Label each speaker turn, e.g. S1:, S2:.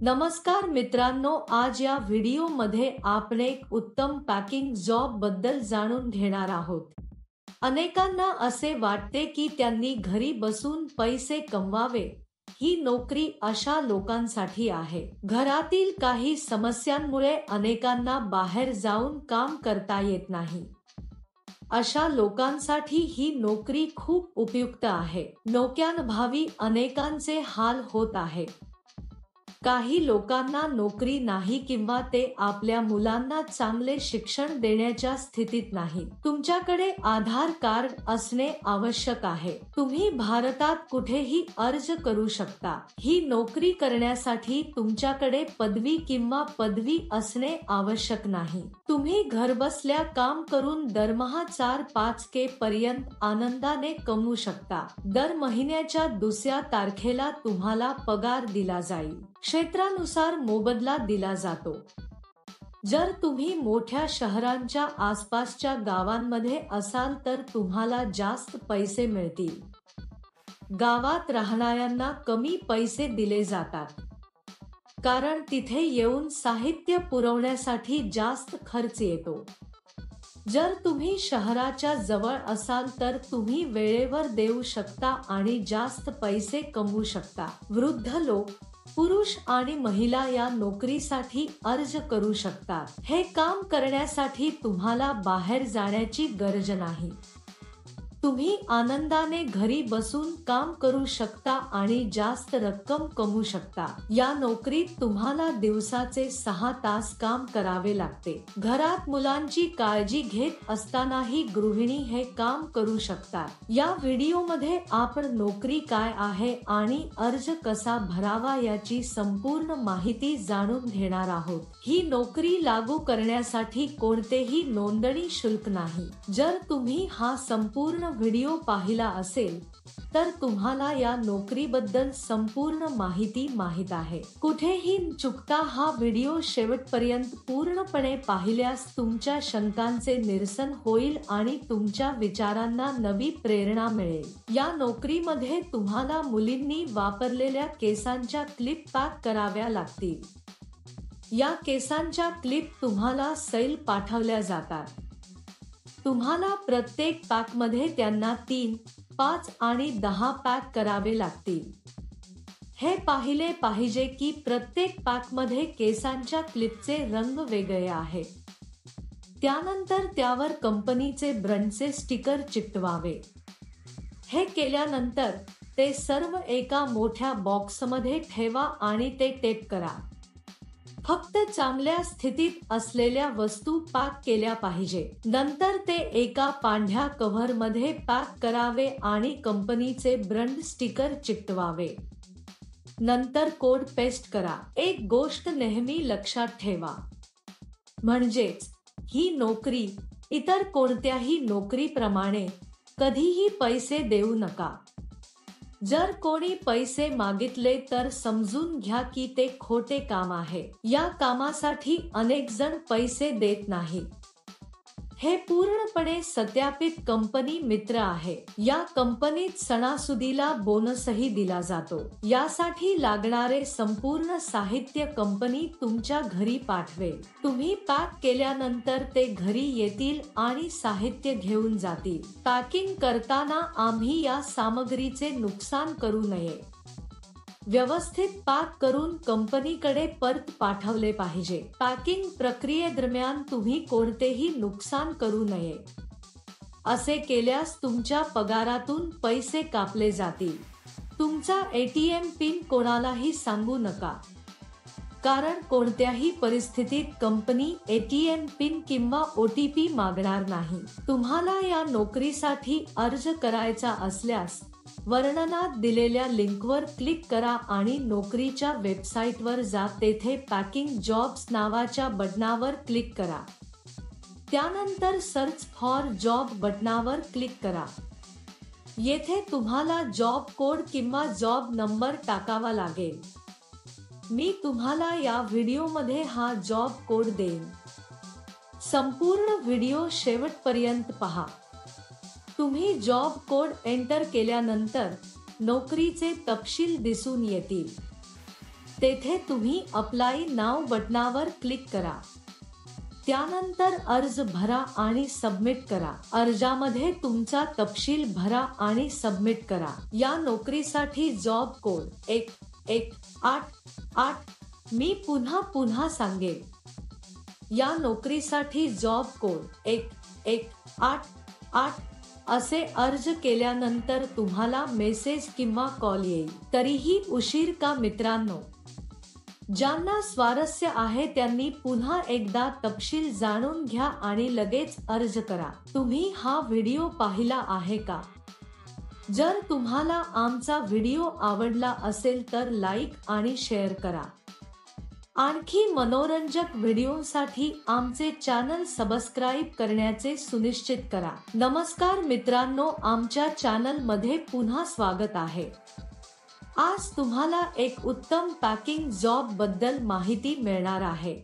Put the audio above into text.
S1: नमस्कार मित्रांनो, आज या व्हिडिओमध्ये आपण एक उत्तम पॅकिंग जॉब बद्दल जाणून घेणार आहोत। अनेकांना असे वाटते की त्यांनी घरी बसून पैसे कमवावे। ही नोकरी अशा लोकांसाठी आहे। घरातील काही समस्यांमुळे अनेकांना बाहेर जाऊन काम करता येत नाही। अशा लोकांसाठी ही नोकरी खूप उपयुक्त आहे। नोकऱ्यांअभावी अनेकांचे हाल होत आहेत। काही लोकांना नोकरी नाही किंवा ते आपल्या मुलांना चांगले शिक्षण देण्याच्या स्थितीत नाही। तुमच्याकडे आधार कार्ड असणे आवश्यक आहे। तुम्ही भारतात कुठेही अर्ज करू शकता। ही नोकरी करण्यासाठी तुमच्याकडे पदवी किंवा पदवी असणे आवश्यक नाही। तुम्ही घरबसल्या काम करून दरमहा 4-5K पर्यंत आनंदाने कमवू शकता। दर महिन्याच्या दुसऱ्या तारखेला तुम्हाला पगार दिला जाईल। क्षेत्रानुसार मोबदला दिला जातो। जर तुम्ही मोठ्या शहरांच्या आसपासच्या गावांमध्ये असाल तर तुम्हाला जास्त पैसे मिळतील। गावात राहणाऱ्यांना कमी पैसे दिले जातात, कारण तिथे येऊन साहित्य पुरवण्यासाठी जास्त खर्च येतो। जर तुम्ही शहराच्या जवळ असाल तर तुम्ही वेळेवर देऊ शकता आणि जास्त पैसे कमवू शकता। वृद्ध लोक, पुरुष आणि महिला या नोकरीसाठी अर्ज करू शकतात। हे काम करण्यासाठी तुम्हाला बाहेर जाण्याची गरज नाही। तुम्ही आनंदाने घरी बसून काम करू शकता आणि जास्त रक्कम कमवू शकता। या नोकरीत तुम्हाला दिवसाचे 6 तास काम करावे लागते। घरात मुलांची काळजी घेत असतानाही गृहिणी हे काम करू शकतात। या व्हिडिओमध्ये आपण नोकरी काय आहे आणि अर्ज कसा भरावा याची संपूर्ण माहिती जाणून घेणार आहोत। ही नोकरी लागू करण्यासाठी कोणतेही नोंदणी शुल्क नाही। जर तुम्ही हा संपूर्ण व्हिडिओ पाहिला असेल तर तुम्हाला या नोकरीबद्दल संपूर्ण माहिती माहित आहे। कुठेही चुकता हा व्हिडिओ शेवटपर्यंत पूर्णपणे पाहिल्यास तुमच्या शंकांचे निरसन होईल आणि तुमच्या विचारांना नवी प्रेरणा मिळेल। या नोकरीमध्ये तुम्हाला मुलींनी वापरलेल्या केसांच्या क्लिप पॅक कराव्या लागतील। या केसांच्या क्लिप तुम्हाला सैल पाठवल्या जातात। तुम्हाला प्रत्येक पॅकमध्ये त्यांना 3, 5 आणि 10 पॅक करावे लागतील। हे पाहिले पाहिजे की प्रत्येक पॅकमध्ये केसांच्या क्लिपचे रंग वेगळे आहेत। त्यानंतर त्यावर कंपनीचे ब्रँडचे स्टिकर चिकटवावे। हे केल्यानंतर ते सर्व एका मोठ्या बॉक्समध्ये ठेवा आणि ते टेप करा। फक्त चांगल्या स्थितीत असलेल्या वस्तू पॅक केल्या पाहिजे। नंतर ते एका पांढऱ्या कव्हरमध्ये पॅक करावे आणि कंपनीचे ब्रँड स्टिकर चिकटवावे। नंतर कोड पेस्ट करा। एक गोष्ट नेहमी लक्षात ठेवा, म्हणजेच ही नोकरी इतर कोणत्याही नोकरीप्रमाणे कधीही पैसे देऊ नका। जर कोणी पैसे मागितले तर समजून घ्या की ते खोटे काम आहे। या कामासाठी अनेक जण पैसे देत नाहीत। हे पूर्णपणे सत्यापित कंपनी मित्र आहे। या कंपनीत सणासुदीला बोनसही दिला जातो। यासाठी लागणारे संपूर्ण साहित्य कंपनी तुमच्या घरी पाठवेल। तुम्ही पॅक केल्यानंतर ते घरी येतील आणि साहित्य घेऊन जातील। पॅकिंग करताना आम्ही या सामग्रीचे नुकसान करू नये। व्यवस्थित पॅक करून कंपनीकडे परत पाठवले पाहिजे। पॅकिंग प्रक्रियेदरम्यान तुम्ही कोणतेही नुकसान करू नये। असे केल्यास तुमच्या पगारातून पैसे कापले जातील। तुमचा ATM पिन कोणालाही सांगू नका, कारण कोणत्याही परिस्थितीत कंपनी ATM पिन किंवा OTP मागणार नाही। तुम्हाला या नोकरीसाठी अर्ज करायचा असल्यास वर्णनात दिलेल्या लिंकवर क्लिक करा आणि नोकरीच्या वेबसाईटवर जा। तेथे पॅकिंग जॉब्स नावाच्या बटनावर क्लिक करा। त्यानंतर सर्च फॉर जॉब बटनावर क्लिक करा। येथे तुम्हाला जॉब कोड किंवा जॉब नंबर टाकावा लागेल। मी तुम्हाला या व्हिडिओमध्ये हा जॉब कोड देईन। संपूर्ण व्हिडिओ शेवटपर्यंत पहा। तुम्ही जॉब कोड एंटर केल्यानंतर नोकरीचे तपशील दिसून येतील। तेथे तुम्ही अप्लाय नाव बटनावर क्लिक करा. त्यानंतर अर्ज भरा आणि सबमिट करा. अर्जामध्ये तुमचा तपशील भरा आणि सबमिट करा. या नोकरीसाठी जॉब कोड 1188. मी पुन्हा सांगेन. या नोकरीसाठी जॉब कोड 1188 असे अर्ज केल्यानंतर तुम्हाला मेसेज किंवा कॉल येईल. तरीही उशीर का मित्रांनो? ज्यांना स्वारस्य आहे त्यांनी पुन्हा एकदा तपशील जाणून घ्या आणि लगेच अर्ज करा. तुम्ही हा व्हिडिओ पाहिला आहे का? जर तुम्हाला आमचा व्हिडिओ आवडला असेल तर लाईक आणि शेअर करा. आणखी मनोरंजक व्हिडिओसाठी आमचे चॅनल सबस्क्राईब करण्याचे सुनिश्चित करा. नमस्कार मित्रांनो, आमच्या चॅनलमध्ये पुन्हा स्वागत आहे. आज तुम्हाला एक उत्तम पॅकिंग जॉब बद्दल माहिती मिळणार आहे.